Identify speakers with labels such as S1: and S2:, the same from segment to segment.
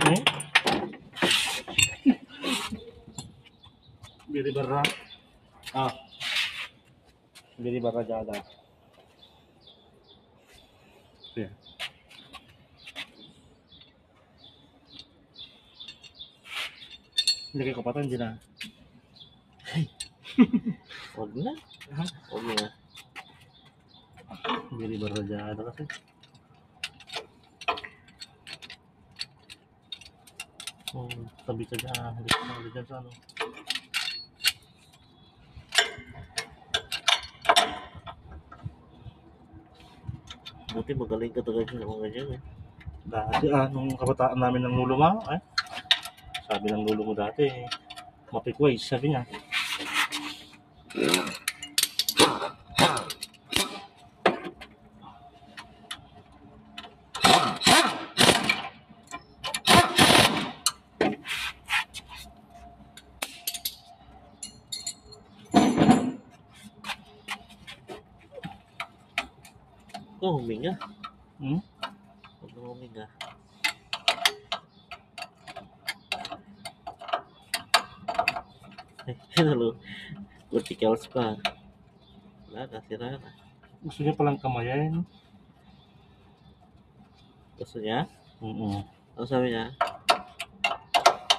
S1: Hmm? Biri barra. Ah. Biri barra jada. Yeah. Hindi kayo kapatan dyan na.
S2: Huwag na. Huwag na.
S1: Biri barra jada kasi. Tabi sa dyan. Hindi ko na dyan sa ano.
S2: Buti magaling ka talaga sa mga ganyan eh.
S1: Dati nung kabataan namin ng lulo mo, sabi ng lulo mo dati, mapikways, sabi niya.
S2: Oh, huminga.
S1: Hmm?
S2: Huwag na huminga. Hello. Verticals pa. Wala na, sira na.
S1: Gusto niya palang kamayin.
S2: Gusto niya? Ano sabi niya?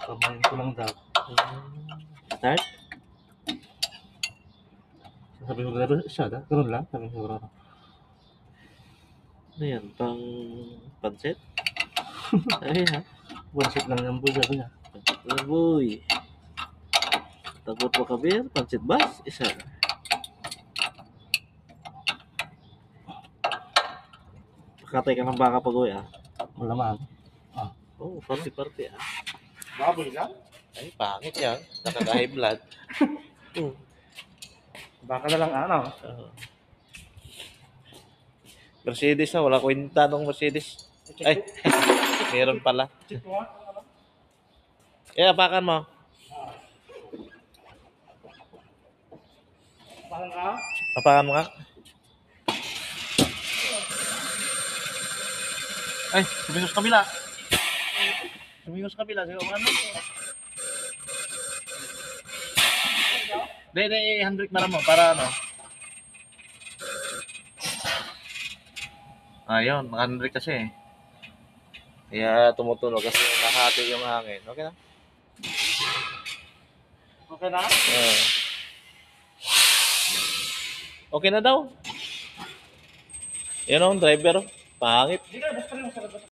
S1: Kamayin ko lang daw.
S2: Start?
S1: Sabi ko gano'n siya, gano'n lang. Sabi ko gano'n.
S2: Ano yan? Pang pansit? Ay ha?
S1: One shot lang yung buhay, sabi niya.
S2: Uy. Tagot mo kabir? Pansit bas? Isa. Pakatay ka ng baka pag-uwi ah.
S1: Malaman.
S2: Oh, party-party ah.
S1: Baboy ka?
S2: Ay, pangit yan. Nakaka-high blood.
S1: Baka na lang
S2: Mercedes na, wala kwenta nung Mercedes. Ay, meron pala. Apakan mo.
S1: Parang ka?
S2: Apakan mo ka.
S1: Ay, sumingos kabila.
S2: Sumingos sa kabila. Sige, ano? Hindi, handbrake na mo para ano. Ayun, naka-handbrake kasi eh. Kaya tumutunog kasi nahati yung hangin. Okay na?
S1: Okay na?
S2: Okay na daw. Yan ang driver. Pangit.
S1: Hindi ka, basta rin mo sa labas.